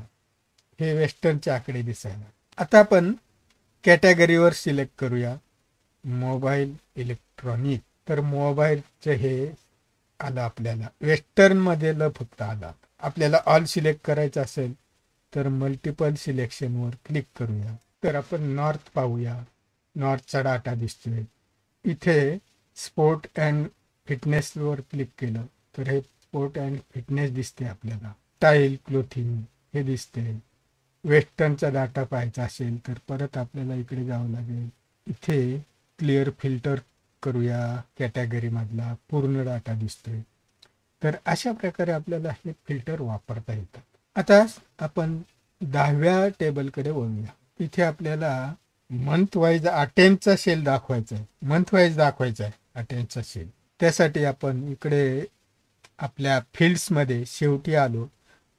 हे वेस्टर्नचे आकडे दिसायला. आता आपण कॅटेगरीवर सिलेक्ट करूया, मोबाईल इलेक्ट्रॉनिक. तर मोबाईलचे हे आलं आपल्याला, वेस्टर्नमध्ये फक्त आला. आपल्याला ऑल सिलेक्ट करायचं असेल तर मल्टिपल सिलेक्शनवर क्लिक करूया. तर आपण नॉर्थ पाहूया, नॉर्थचा डाटा दिसतोय. इथे स्पोर्ट अँड फिटनेसवर क्लिक केलं तर हे स्पोर्ट अँड फिटनेस दिसते आपल्याला. स्टाईल क्लोथिंग हे दिसते. वेस्टर्नचा डाटा पाहायचा असेल तर परत आपल्याला इकडे जावं लागेल. इथे क्लिअर फिल्टर करूया, कॅटेगरीमधला पूर्ण डाटा दिसतोय. तर अशा प्रकारे आपल्याला हे फिल्टर वापरता येतात. आता आपण 10व्या टेबलकडे वळूया. इथे आपल्याला मंथ वाईज अटेम्प्टचा सेल दाखवायचा आहे, मंथ वाईज दाखवायचा आहे अटेम्प्टचा सेल. त्यासाठी आपण इकडे आपल्या फिल्ड्समध्ये शेवटी आलो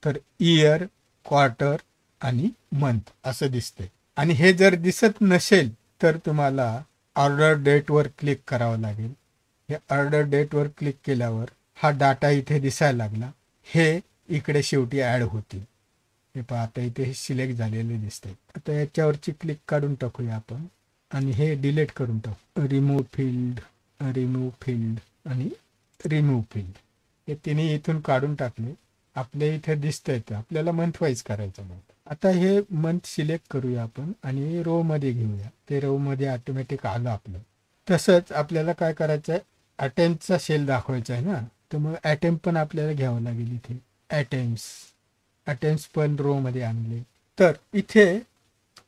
तर इयर, क्वार्टर आणि मंथ असं दिसतंय. आणि हे जर दिसत नसेल तर तुम्हाला ऑर्डर डेटवर क्लिक करावं लागेल. हे ऑर्डर डेटवर क्लिक केल्यावर हा डाटा इथे दिसायला लागला, हे इकडे शेवटी ॲड होतील. हे पहा आता इथे हे सिलेक्ट झालेले दिसत आहेत. आता याच्यावरची क्लिक काढून टाकूया आपण आणि हे डिलीट करून टाकू. रिमूव्ह फील्ड, रिमूव्ह फील्ड आणि रिमूव्ह फील्ड हे तिन्ही इथून काढून टाकले आपल्या इथे दिसतंय, तर आपल्याला मंथ वाईज करायचं. मग आता हे मंथ सिलेक्ट करूया आपण आणि रो मध्ये घेऊया. ते रो मध्ये ऑटोमॅटिक आलं आपलं. तसंच आपल्याला काय करायचं आहे, अटेम्प्टचा सेल दाखवायचा आहे ना, तर मग अटेम्प्ट पण आपल्याला घ्यावं लागेल. इथे अटेम्प्ट पण रो मध्ये आणले. तर इथे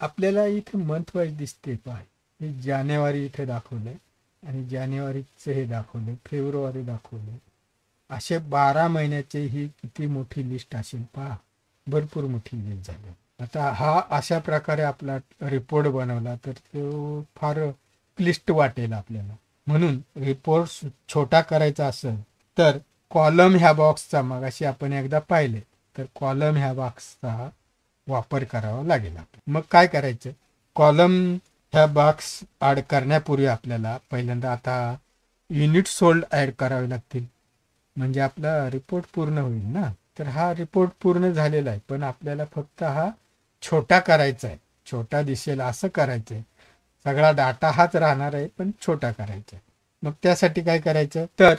आपल्याला इथे मंथ वाईज दिसते पहा. हे जानेवारी इथे दाखवलंय आणि जानेवारीचं हे दाखवले, फेब्रुवारी दाखवले. असे 12 महिन्याचे ही किती मोठी लिस्ट असेल पहा, भरपूर मोठी लिस्ट झाली. आता हा अशा प्रकारे आपला रिपोर्ट बनवला तर तो फार क्लिष्ट वाटेल आपल्याला. म्हणून रिपोर्ट छोटा करायचा असेल तर कॉलम ह्या बॉक्सचा, मग अशी आपण एकदा पाहिले, तर कॉलम ह्या बॉक्सचा वापर करावा लागेल. मग काय करायचं, कॉलम ह्या बॉक्स ॲड करण्यापूर्वी आपल्याला पहिल्यांदा आता युनिट सोल्ड ॲड करावे लागतील, म्हणजे आपला रिपोर्ट पूर्ण होईल ना. तर हा रिपोर्ट पूर्ण झालेला आहे, पण आपल्याला फक्त हा छोटा करायचा आहे. छोटा दिसेल असं करायचं आहे. सगळा डाटा हाच राहणार आहे, पण छोटा करायचा आहे. मग त्यासाठी काय करायचं, तर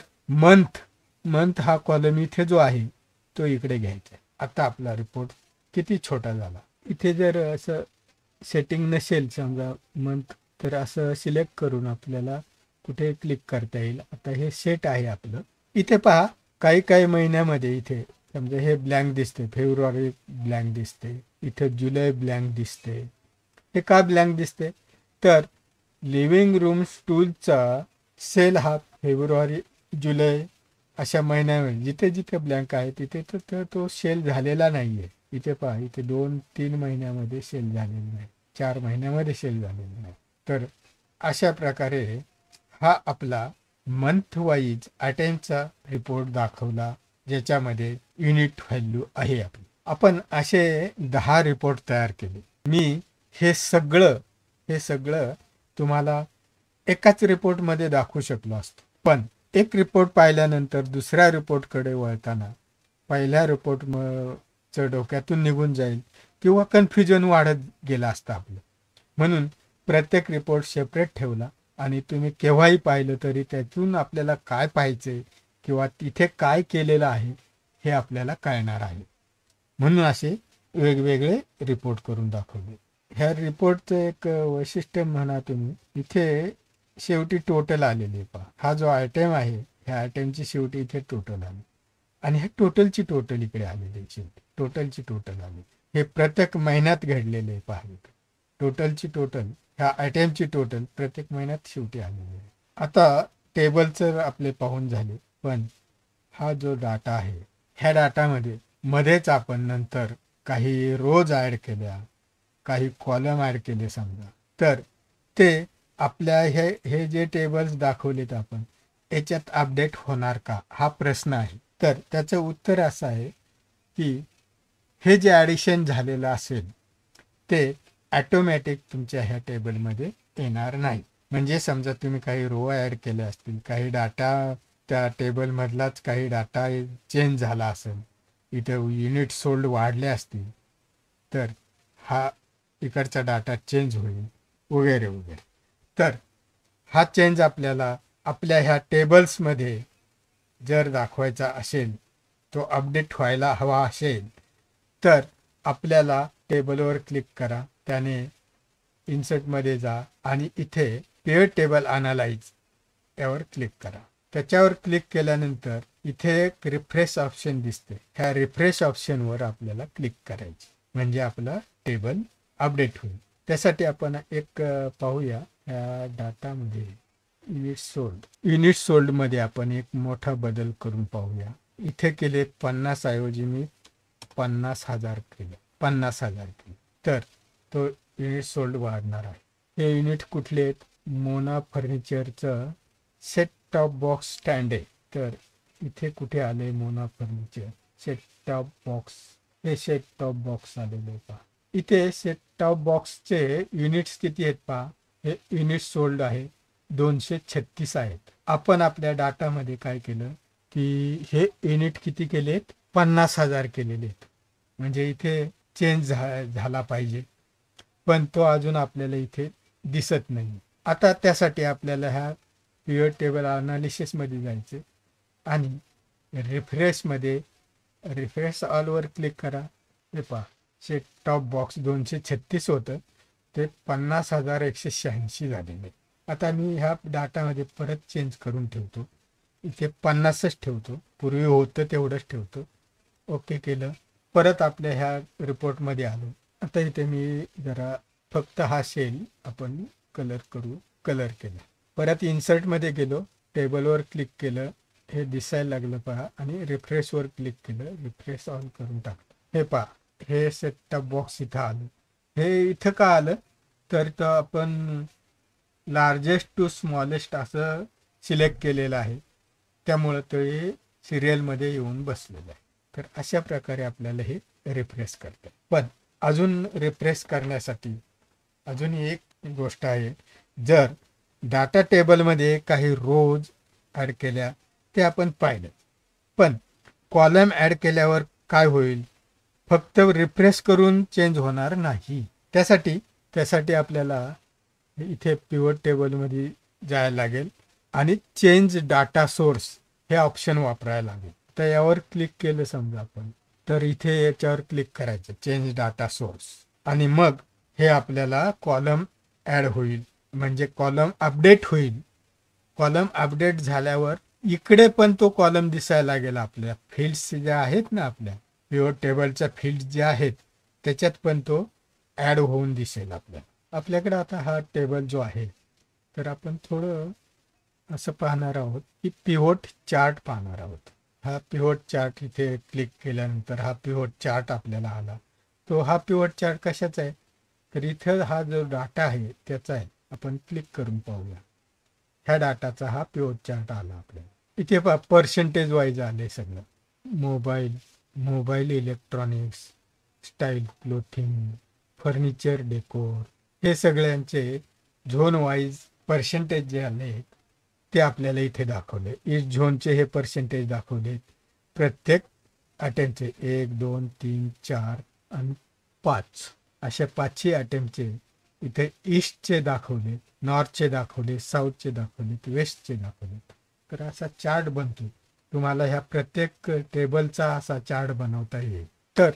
मंथ हा कॉलम इथे जो आहे तो इकडे घ्यायचा आहे. आता आपला रिपोर्ट किती छोटा झाला. इथे जर असं सेटिंग नसेल समजा मंथ, तर असं सिलेक्ट करून आपल्याला कुठे क्लिक करता येईल. आता हे सेट आहे आपलं. इथे पहा, काही काही महिन्यामध्ये इथे समजा हे ब्लँक दिसते, फेब्रुवारी ब्लँक दिसते, इथे जुलै ब्लँक दिसते. हे का ब्लँक दिसते, तर लिव्हिंग रूम्स टूलचा सेल हा फेब्रुवारी जुलै अशा महिन्यामध्ये जिथे जिथे ब्लँक आहे तिथे तर तो सेल झालेला नाही आहे. इथे पहा, इथे 2-3 महिन्यामध्ये सेल झालेला नाही, 4 महिन्यामध्ये सेल झालेला नाही. तर अशा प्रकारे हा आपला मंथ वाईज आयटमचा रिपोर्ट दाखवला, ज्याच्यामध्ये युनिट व्हॅल्यू आहे. आपण असे 10 रिपोर्ट तयार केले. मी हे सगळं तुम्हाला एकाच रिपोर्टमध्ये दाखवू शकलो असतो, पण एक रिपोर्ट पाहिल्यानंतर दुसऱ्या रिपोर्टकडे वळताना पहिल्या रिपोर्टचं डोक्यातून निघून जाईल किंवा कन्फ्युजन वाढत गेला असता आपलं. म्हणून प्रत्येक रिपोर्ट सेपरेट ठेवला आणि तुम्ही केव्हाही पाहिलं तरी त्यातून आपल्याला काय पाहायचे किंवा तिथे काय केलेलं आहे हे आपल्याला कळणार आहे. म्हणून असे वेगवेगळे रिपोर्ट करून दाखवले. ह्या रिपोर्टचं एक वैशिष्ट्य म्हणा तुम्ही, इथे शेवटी टोटल आलेले पहा. हा जो आयटम आहे, ह्या आयटमची शेवटी इथे टोटल आली आणि ह्या टोटलची टोटल इकडे आलेली, शेवटी टोटलची टोटल आली. हे प्रत्येक महिन्यात घडलेले पहा. टोटलची टोटल, ह्या आयटमची टोटल प्रत्येक महिन्यात शेवटी आलेली आहे. आता टेबलचं आपले पाहून झाले, पण हा जो डाटा आहे, ह्या डाटामध्ये मध्येच आपण नंतर काही रोज ॲड केल्या, काही कॉलम ॲड केले समजा, तर ते आपल्या हे जे टेबल्स दाखवलेत आपण, याच्यात अपडेट होणार का, हा प्रश्न आहे. तर त्याचं उत्तर असं आहे की हे जे ॲडिशन झालेलं असेल ते ॲटोमॅटिक तुमच्या ह्या टेबलमध्ये येणार नाही. म्हणजे समजा तुम्ही काही रो ॲड केले असतील, काही डाटा त्या टेबलमधलाच काही डाटा चेंज झाला असेल, इथे युनिट सोल्ड वाढले असतील, तर हा इकडचा डाटा चेंज होईल वगैरे वगैरे. तर हा चेंज आपल्याला आपल्या ह्या टेबल्समध्ये जर दाखवायचा असेल, तो अपडेट व्हायला हवा असेल, तर आपल्याला टेबलवर क्लिक करा, त्याने इन्सर्टमध्ये जा आणि इथे पिव्हट टेबल अनालाइज यावर क्लिक करा. त्याच्यावर क्लिक केल्यानंतर इथे एक रिफ्रेश ऑप्शन दिसते. ह्या रिफ्रेश ऑप्शनवर आपल्याला क्लिक करायचे, म्हणजे आपला टेबल अपडेट होईल. त्यासाठी आपण एक पाहूया, ह्या डाटामध्ये युनिट सोल्डमध्ये आपण एक मोठा बदल करून पाहूया. इथे केले 50 ऐवजी मी 50,000 केले, 50,000 केले, तर तो युनिट सोल्ड वाढणार आहे. हे युनिट कुठले आहेत, मोना फर्निचरचं सेट टॉप बॉक्स स्टँड आहे. तर इथे कुठे आले Mona furniture set top box, हे सेट टॉप बॉक्स आलेले पहा. इथे सेट टॉप बॉक्सचे युनिट्स किती आहेत पहा. हे युनिट सोल्ड आहे 236 आहेत. आपण आपल्या डाटामध्ये काय केलं की हे युनिट किती केलेत, 50,000 केलेले आहेत. म्हणजे इथे चेंज झाला पाहिजे, पण तो अजून आपल्याला इथे दिसत नाही. आता त्यासाठी आपल्याला ह्या पिव्हट टेबल अनालिसिसमध्ये जायचे आणि रिफ्रेशमध्ये रिफ्रेश ऑलवर क्लिक करा. हे पहा, सेट टॉप बॉक्स 236 होतं ते 50,186 झालेले. आता मी ह्या डाटामध्ये परत चेंज करून ठेवतो. इथे 50च ठेवतो, पूर्वी होतं तेवढंच ठेवतो. ओके केलं. परत आपल्या ह्या रिपोर्टमध्ये आलो. आता इथे मी जरा फक्त हा सेल आपण कलर केलं. परत इन्सर्टमध्ये गेलो, टेबलवर क्लिक केलं, हे दिसायला लागलं पहा, आणि रिफ्रेशवर क्लिक केलं, रिफ्रेश ऑन करून टाकलं. हे पहा, हे सेट टॉप बॉक्स इथं आलं. हे इथं का आलं तर आपण लार्जेस्ट टू स्मॉलेस्ट असं सिलेक्ट केलेलं आहे, त्यामुळं ते सिरियलमध्ये येऊन बसलेलं आहे. तर अशा प्रकारे आपल्याला हे रिफ्रेश करतं. पण अजून रिफ्रेश करण्यासाठी अजून एक गोष्ट आहे. जर डाटा टेबलमध्ये काही रोज ॲड केल्या ते आपण पाहिलं, पण कॉलम ॲड केल्यावर काय होईल, फक्त रिफ्रेश करून चेंज होणार नाही. त्यासाठी आपल्याला इथे पिव्होट टेबलमध्ये जायला लागेल आणि चेंज डाटा सोर्स हे ऑप्शन वापरायला लागेल. तर यावर क्लिक केलं समजा आपण, तर इथे याच्यावर क्लिक करायचं, चेंज डाटा सोर्स, आणि मग हे आपल्याला कॉलम ॲड होईल, म्हणजे कॉलम अपडेट होईल. कॉलम अपडेट झाल्यावर इकडे पण तो कॉलम दिसायला लागेल. आपल्या फील्ड्स ज्या आहेत ना, आपल्या पिव्होट टेबलच्या फील्ड्स ज्या आहेत त्याच्यात पण तो ॲड होऊन दिसेल आपल्याकडे. आता हा टेबल जो आहे, तर आपण थोडं असं पाहणार आहोत की पिव्होट चार्ट पाहणार आहोत. हा पिव्होट चार्ट इथे क्लिक केल्यानंतर हा पिव्होट चार्ट आपल्याला आला. तो हा पिव्होट चार्ट कशाचा आहे, तर इथं हा जो डाटा आहे त्याचा आहे. आपण क्लिक करून पाहूया. ह्या डाटाचा हा पिव्होट चार्ट आला आपल्याला. इथे पहा, पर्सेंटेज वाईज आले सगळं. Mobile electronics, style clothing, furniture decor, हे सगळ्यांचे झोन वाईज पर्सेंटेज जे आले ते आपल्याला इथे दाखवले. ईच झोनचे हे पर्सेंटेज दाखवले प्रत्येक अटेम्पचे. 1, 2, 3, 4 आणि 5 अशा 5ही अटेम्पचे इथे ईस्टचे दाखवले, नॉर्थचे दाखवले, साऊथचे दाखवले, वेस्टचे दाखवले. तर असा चार्ट बनतो. तुम्हाला ह्या प्रत्येक टेबलचा असा चार्ट बनवता येईल. तर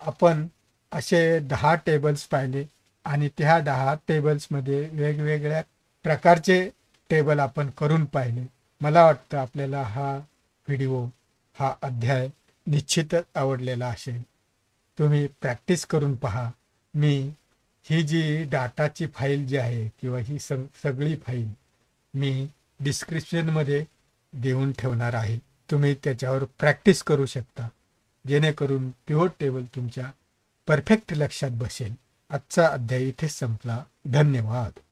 आपण असे 10 टेबल्स पाहिले आणि त्या 10 टेबल्समध्ये वेगवेगळ्या प्रकारचे टेबल आपण करून पाहिले. मला वाटतं आपल्याला हा व्हिडिओ, हा अध्याय निश्चितच आवडलेला असेल. तुम्ही प्रॅक्टिस करून पहा. मी ही जी डाटाची फाईल जी आहे किंवा ही सगळी फाईल मी डिस्क्रिप्शनमध्ये देऊन ठेवणार आहे. तुम्ही त्याच्यावर प्रॅक्टिस करू शकता, जेणेकरून पिव्होट टेबल तुमच्या परफेक्ट लक्षात बसेल. आजचा अध्याय इथेच संपला. धन्यवाद.